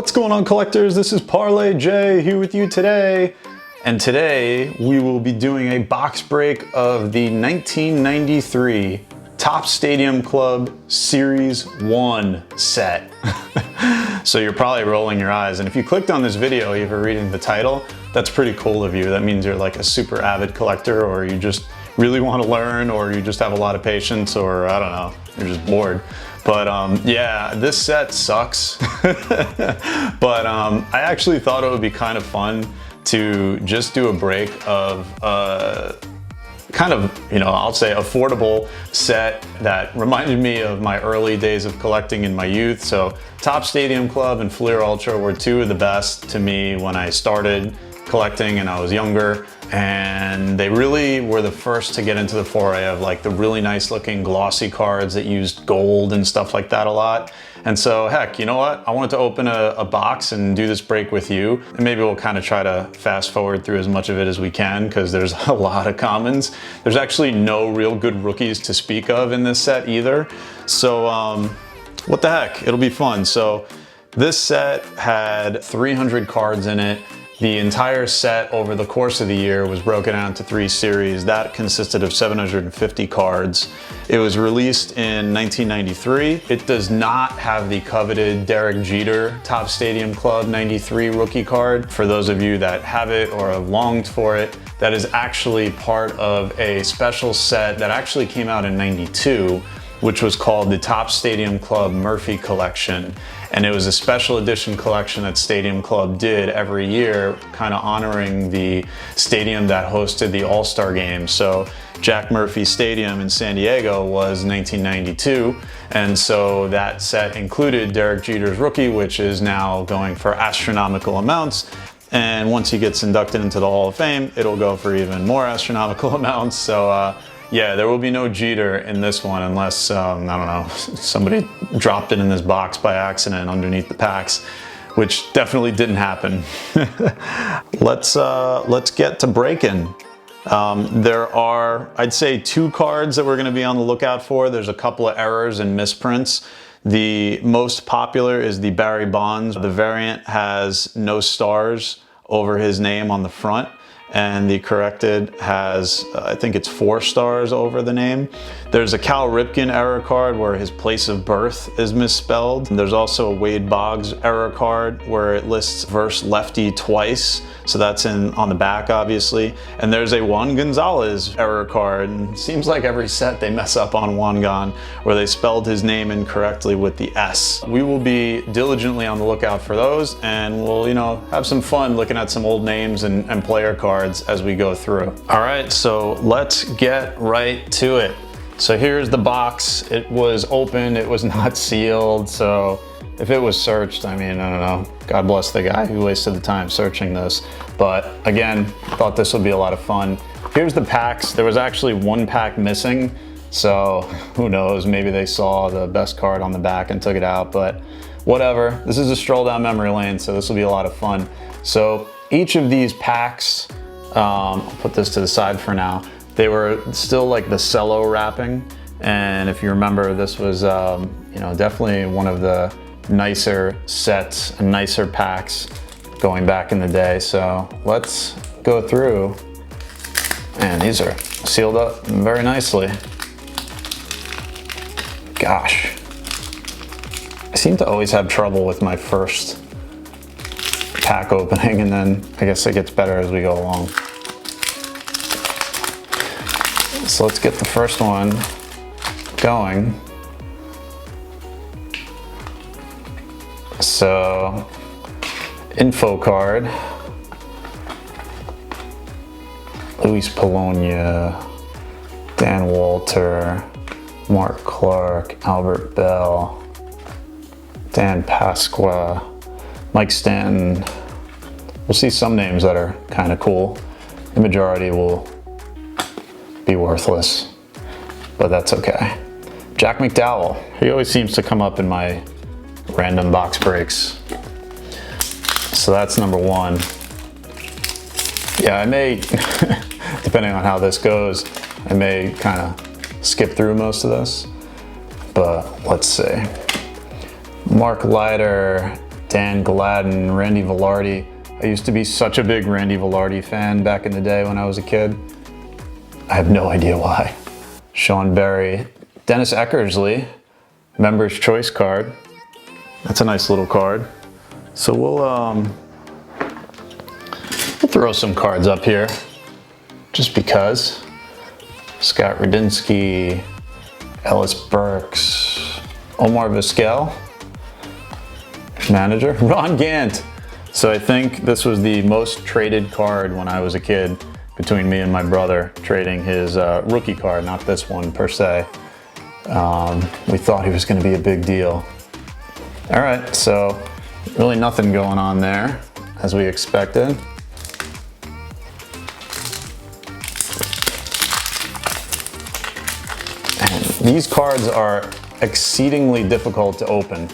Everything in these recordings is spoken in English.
What's going on, collectors? This is Parlay J here with you today. And today we will be doing a box break of the 1993 Topps Stadium Club Series 1 set. So you're probably rolling your eyes. And if you clicked on this video, even reading the title, that's pretty cool of you. That means you're like a super avid collector, or you just really want to learn, or you just have a lot of patience, or I don't know, you're just bored. But yeah, this set sucks. But I actually thought it would be kind of fun to just do a break of kind of, I'll say affordable set that reminded me of my early days of collecting in my youth. So Topps Stadium Club and Fleer Ultra were two of the best to me when I started collecting and I was younger, and they really were the first to get into the foray of like the really nice looking glossy cards that used gold and stuff like that a lot. And so heck, you know what? I wanted to open a box and do this break with you, and maybe we'll kind of try to fast forward through as much of it as we can because there's a lot of commons. There's actually no real good rookies to speak of in this set either. So what the heck, it'll be fun. So this set had 300 cards in it. The entire set over the course of the year was broken down into 3 series. That consisted of 750 cards. It was released in 1993. It does not have the coveted Derek Jeter Topps Stadium Club 93 rookie card. For those of you that have it or have longed for it, that is actually part of a special set that actually came out in 92, which was called the Topps Stadium Club Murphy Collection. And it was a special edition collection that Stadium Club did every year, kind of honoring the stadium that hosted the All-Star Game. So Jack Murphy Stadium in San Diego was 1992. And so that set included Derek Jeter's rookie, which is now going for astronomical amounts. And once he gets inducted into the Hall of Fame, it'll go for even more astronomical amounts. So yeah, there will be no Jeter in this one unless, I don't know, somebody dropped it in this box by accident underneath the packs, which definitely didn't happen. Let's get to breaking. There are, I'd say, 2 cards that we're going to be on the lookout for. There's a couple of errors and misprints. The most popular is the Barry Bonds. The variant has no stars over his name on the front, and the corrected has, I think it's 4 stars over the name. There's a Cal Ripken error card where his place of birth is misspelled. And there's also a Wade Boggs error card where it lists verse lefty twice. So that's on the back, obviously. And there's a Juan Gonzalez error card. And it seems like every set they mess up on Juan Gon, where they spelled his name incorrectly with the S. We will be diligently on the lookout for those, and we'll, have some fun looking at some old names and player cards as we go through. All right, so let's get right to it. So here's the box. It was open, it was not sealed. So if it was searched, I mean, I don't know. God bless the guy who wasted the time searching this. But again, thought this would be a lot of fun. Here's the packs. There was actually 1 pack missing. So who knows, maybe they saw the best card on the back and took it out, but whatever. This is a stroll down memory lane, so this will be a lot of fun. So each of these packs, I'll put this to the side for now. They were still like the cello wrapping, and if you remember, this was definitely one of the nicer sets and nicer packs going back in the day. So let's go through, and these are sealed up very nicely. Gosh, I seem to always have trouble with my first pack opening, and then I guess it gets better as we go along. So let's get the first one going. So, info card. Luis Polonia, Dan Walter, Mark Clark, Albert Bell, Dan Pasqua, Mike Stanton. We'll see some names that are kind of cool. The majority will be worthless, but that's okay. Jack McDowell. He always seems to come up in my random box breaks. So that's number 1. Yeah, I may, depending on how this goes, I may kind of skip through most of this, but let's see. Mark Leiter, Dan Gladden, Randy Velarde. I used to be such a big Randy Velarde fan back in the day when I was a kid. I have no idea why. Sean Berry, Dennis Eckersley, Members Choice card. That's a nice little card. So we'll throw some cards up here, just because. Scott Radinsky, Ellis Burks, Omar Vizquel, manager, Ron Gant. So I think this was the most traded card when I was a kid, between me and my brother, trading his rookie card, not this one per se. We thought he was going to be a big deal. All right, so really nothing going on there, as we expected. And these cards are exceedingly difficult to open.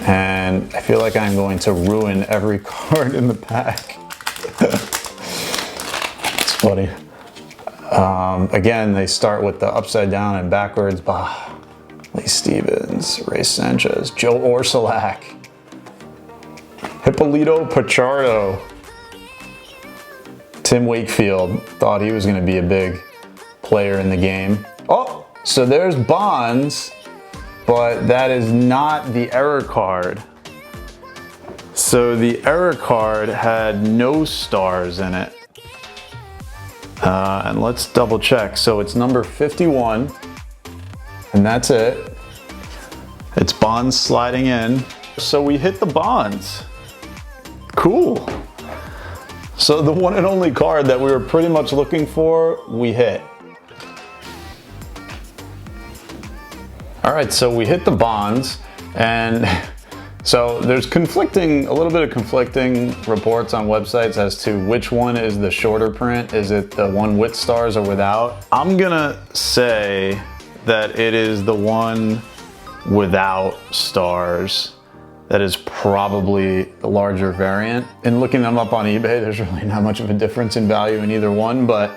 And I feel like I'm going to ruin every card in the pack. It's funny. Again, they start with the upside down and backwards. Bah. Lee Stevens, Ray Sanchez, Joe Orsulak, Hippolito Pachardo, Tim Wakefield. Thought he was going to be a big player in the game. Oh, so there's Bonds, but that is not the error card. So the error card had no stars in it. And let's double check. So it's number 51, and that's it. It's Bonds sliding in. So we hit the Bonds. Cool. So the one and only card that we were pretty much looking for, we hit. All right, so we hit the Bonds, and so there's a little bit of conflicting reports on websites as to which one is the shorter print. Is it the one with stars or without? I'm gonna say that it is the one without stars. That is probably the larger variant. In looking them up on eBay, there's really not much of a difference in value in either one, but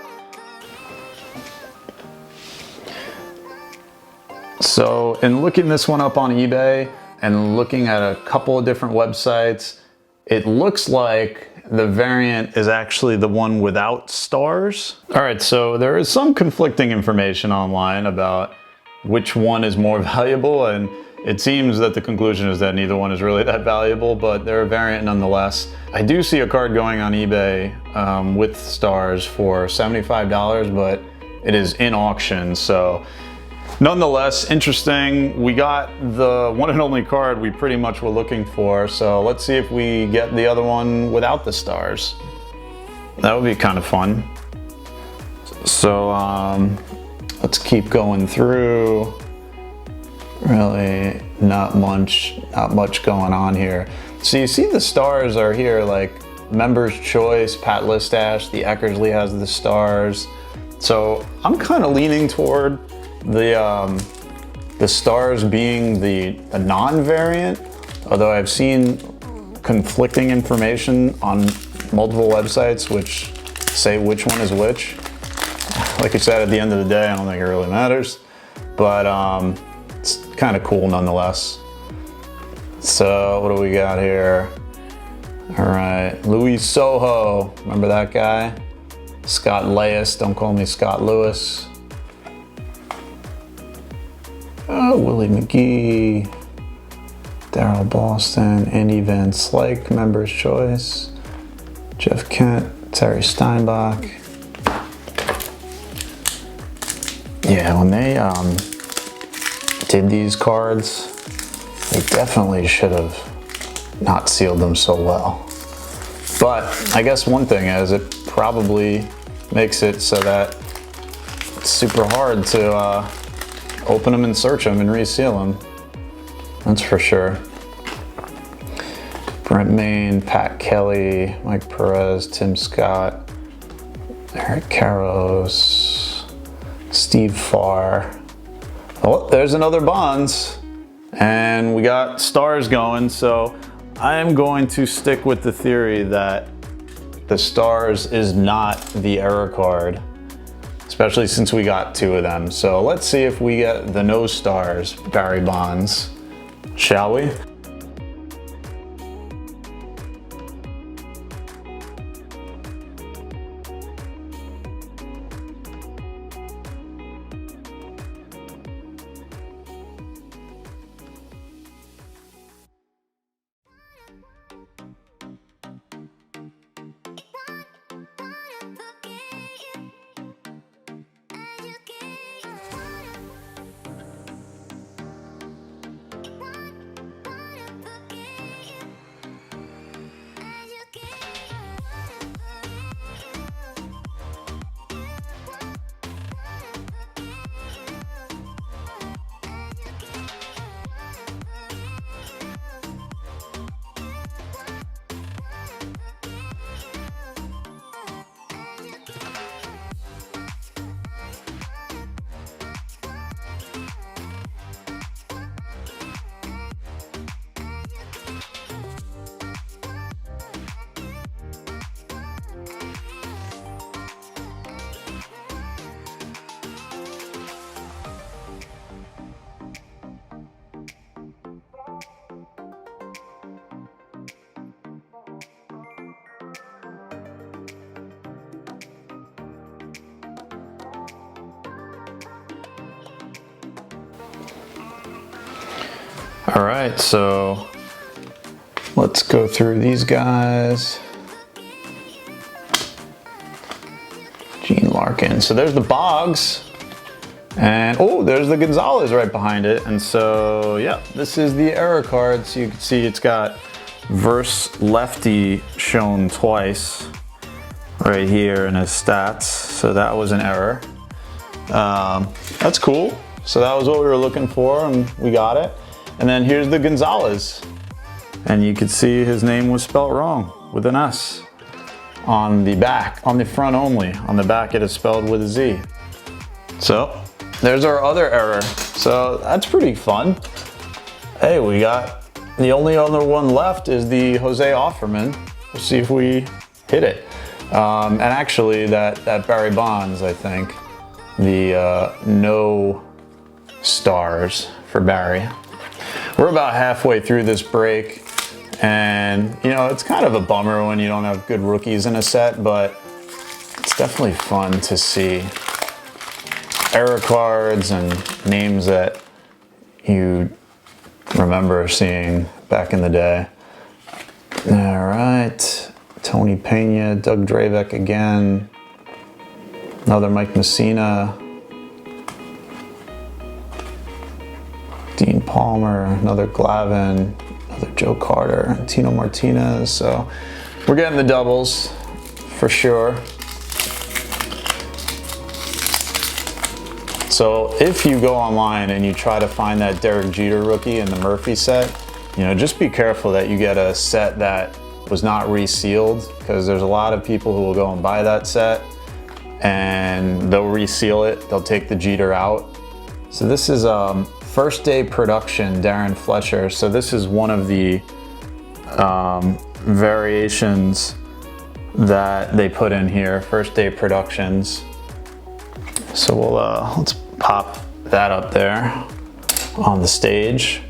so in looking this one up on eBay and looking at a couple of different websites, it looks like the variant is actually the one without stars. All right, so there is some conflicting information online about which one is more valuable, and it seems that the conclusion is that neither one is really that valuable, but they're a variant nonetheless. I do see a card going on eBay with stars for $75, but it is in auction, so nonetheless, interesting. We got the one and only card we pretty much were looking for, so let's see if we get the other one without the stars. That would be kind of fun. So let's keep going through. Really not much going on here. So you see the stars are here, like Members Choice, Pat Listash, the Eckersley has the stars. So I'm kind of leaning toward the stars being the non-variant, although I've seen conflicting information on multiple websites which say which one is which. Like I said, at the end of the day, I don't think it really matters, but it's kind of cool nonetheless. So what do we got here? All right, Luis Soho, remember that guy? Scott Leyes, don't call me Scott Lewis. Oh, Willie McGee, Darryl Boston, Andy Van Slyke, Members Choice, Jeff Kent, Terry Steinbach. Yeah, when they did these cards, they definitely should have not sealed them so well. But I guess one thing is it probably makes it so that it's super hard to open them and search them and reseal them. That's for sure. Brent Main, Pat Kelly, Mike Perez, Tim Scott, Eric Karros, Steve Farr. Oh, there's another Bonds. And we got stars going, so I am going to stick with the theory that the stars is not the error card, especially since we got two of them. So let's see if we get the no stars Barry Bonds, shall we? All right, so let's go through these guys. Gene Larkin. So there's the Boggs. And oh, there's the Gonzalez right behind it. And so, yeah, this is the error card. So you can see it's got verse lefty shown twice right here in his stats. So that was an error. That's cool. So that was what we were looking for and we got it. And then here's the Gonzalez. And you can see his name was spelled wrong with an S on the back, on the front only. On the back it is spelled with a Z. So there's our other error. So that's pretty fun. Hey, we got the only other one left is the Jose Offerman. We'll see if we hit it. And actually that Barry Bonds, I think, the no stars for Barry. We're about halfway through this break. And you know, it's kind of a bummer when you don't have good rookies in a set, but it's definitely fun to see error cards and names that you remember seeing back in the day. All right, Tony Pena, Doug Drabek again, another Mike Messina, Dean Palmer, another Glavine, another Joe Carter, Tino Martinez. So we're getting the doubles for sure. So if you go online and you try to find that Derek Jeter rookie in the Murphy set, you know, just be careful that you get a set that was not resealed, because there's a lot of people who will go and buy that set and they'll reseal it. They'll take the Jeter out. So this is first day production Darren Fletcher. So this is one of the variations that they put in here, first day productions. So we'll let's pop that up there on the stage.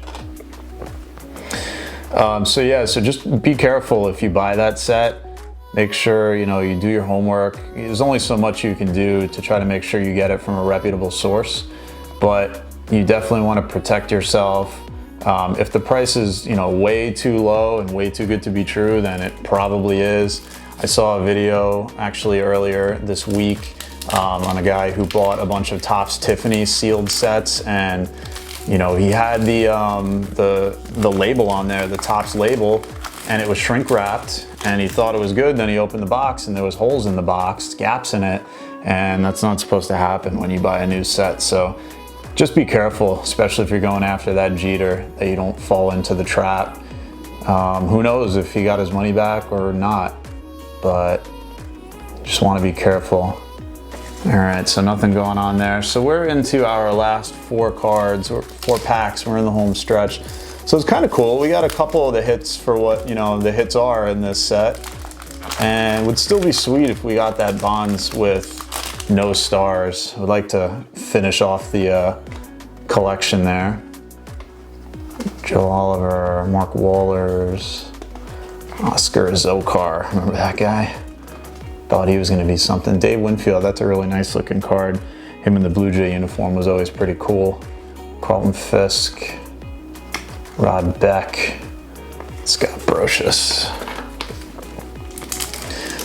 So yeah, so just be careful if you buy that set. Make sure, you know, you do your homework. There's only so much you can do to try to make sure you get it from a reputable source, but you definitely want to protect yourself. If the price is, you know, way too low and way too good to be true, then it probably is. I saw a video actually earlier this week on a guy who bought a bunch of Topps Tiffany sealed sets, and you know, he had the label on there, the Topps label, and it was shrink wrapped, and he thought it was good. Then he opened the box and there was holes in the box, gaps in it, and that's not supposed to happen when you buy a new set. So just be careful, especially if you're going after that Jeter, that you don't fall into the trap. Who knows if he got his money back or not, but just want to be careful. All right, so nothing going on there. So we're into our last 4 cards, or 4 packs. We're in the home stretch. So it's kind of cool. We got a couple of the hits for what, you know, the hits are in this set. And it would still be sweet if we got that Bonds with no stars. I would like to finish off the collection there. Joe Oliver, Mark Wohlers, Oscar Zokar. Remember that guy? Thought he was going to be something. Dave Winfield, that's a really nice looking card. Him in the Blue Jay uniform was always pretty cool. Carlton Fisk, Rod Beck, Scott Brocious.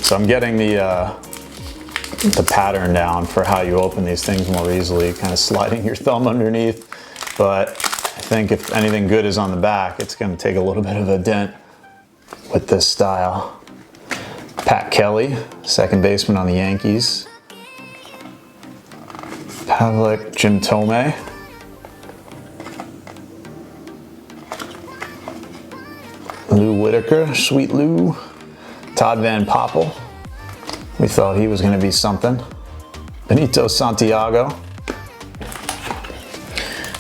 So I'm getting the pattern down for how you open these things more easily, kind of sliding your thumb underneath. But I think if anything good is on the back, it's going to take a little bit of a dent with this style. Pat Kelly, second baseman on the Yankees. Pavlik, Jim Tomei. Lou Whitaker, Sweet Lou. Todd Van Poppel. We thought he was going to be something. Benito Santiago.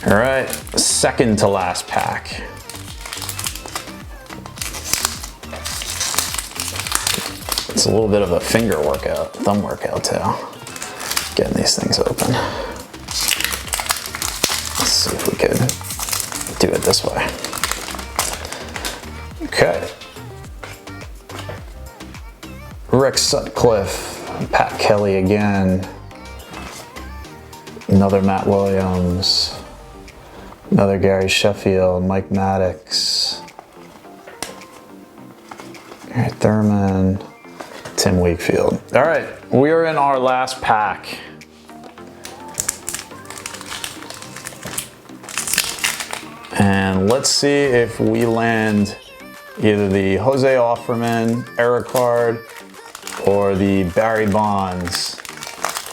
All right, second to last pack. It's a little bit of a finger workout, thumb workout too. Getting these things open. Let's see if we could do it this way. Okay. Rick Sutcliffe, Pat Kelly again. Another Matt Williams. Another Gary Sheffield, Mike Maddox, Gary Thurman, Tim Wakefield. All right, we are in our last pack. And let's see if we land either the Jose Offerman error card or the Barry Bonds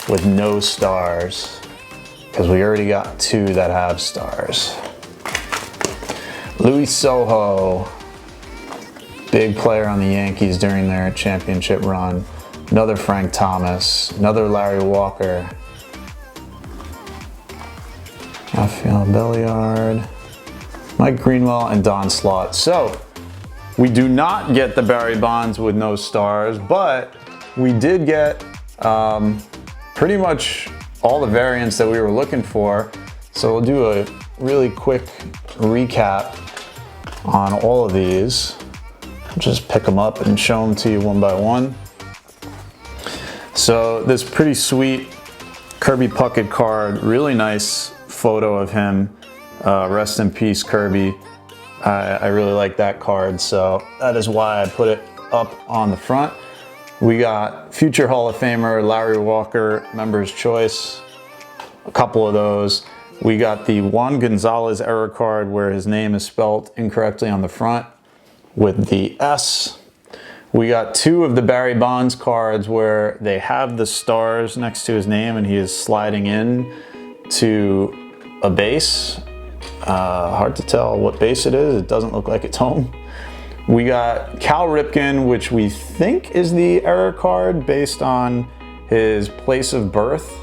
with no stars, because we already got two that have stars. Luis Sojo, big player on the Yankees during their championship run. Another Frank Thomas, another Larry Walker, Rafael Belliard, Mike Greenwell, and Don Slaught. So we do not get the Barry Bonds with no stars, but we did get pretty much all the variants that we were looking for. So we'll do a really quick recap on all of these. Just pick them up and show them to you one by one. So this pretty sweet Kirby Puckett card, really nice photo of him. Rest in peace, Kirby. I really like that card, so that is why I put it up on the front. We got future Hall of Famer Larry Walker, Member's Choice, a couple of those. We got the Juan Gonzalez error card where his name is spelled incorrectly on the front with the S. We got two of the Barry Bonds cards where they have the stars next to his name and he is sliding in to a base. Hard to tell what base it is. It doesn't look like it's home. We got Cal Ripken, which we think is the error card based on his place of birth.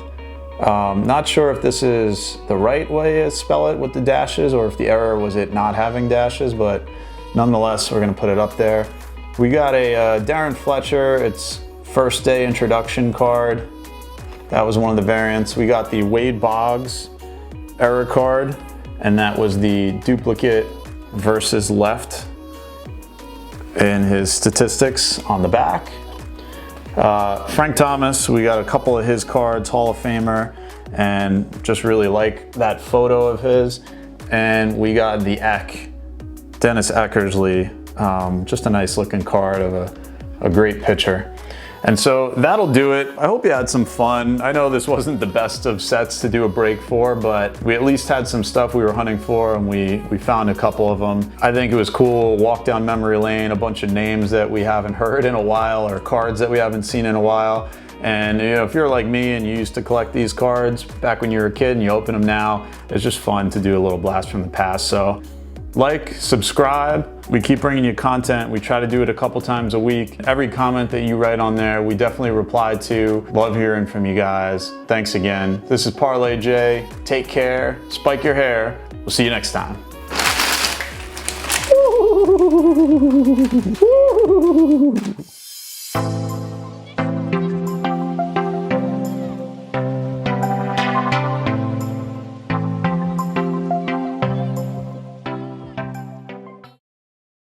Not sure if this is the right way to spell it with the dashes or if the error was it not having dashes, but nonetheless, we're gonna put it up there. We got a Darren Fletcher, it's first day introduction card. That was one of the variants. We got the Wade Boggs error card, and that was the duplicate versus left in his statistics on the back. Frank Thomas, we got a couple of his cards, Hall of Famer, and just really like that photo of his. And we got the Eck, Dennis Eckersley, just a nice looking card of a great pitcher. And so that'll do it. I hope you had some fun. I know this wasn't the best of sets to do a break for, but we at least had some stuff we were hunting for, and we found a couple of them. I think it was cool, walk down memory lane, a bunch of names that we haven't heard in a while or cards that we haven't seen in a while. And you know, if you're like me and you used to collect these cards back when you were a kid and you open them now, it's just fun to do a little blast from the past. So like, subscribe. We keep bringing you content. We try to do it a couple times a week. Every comment that you write on there, we definitely reply to. Love hearing from you guys. Thanks again. This is Parlay J. Take care. Spike your hair. We'll see you next time. Woo!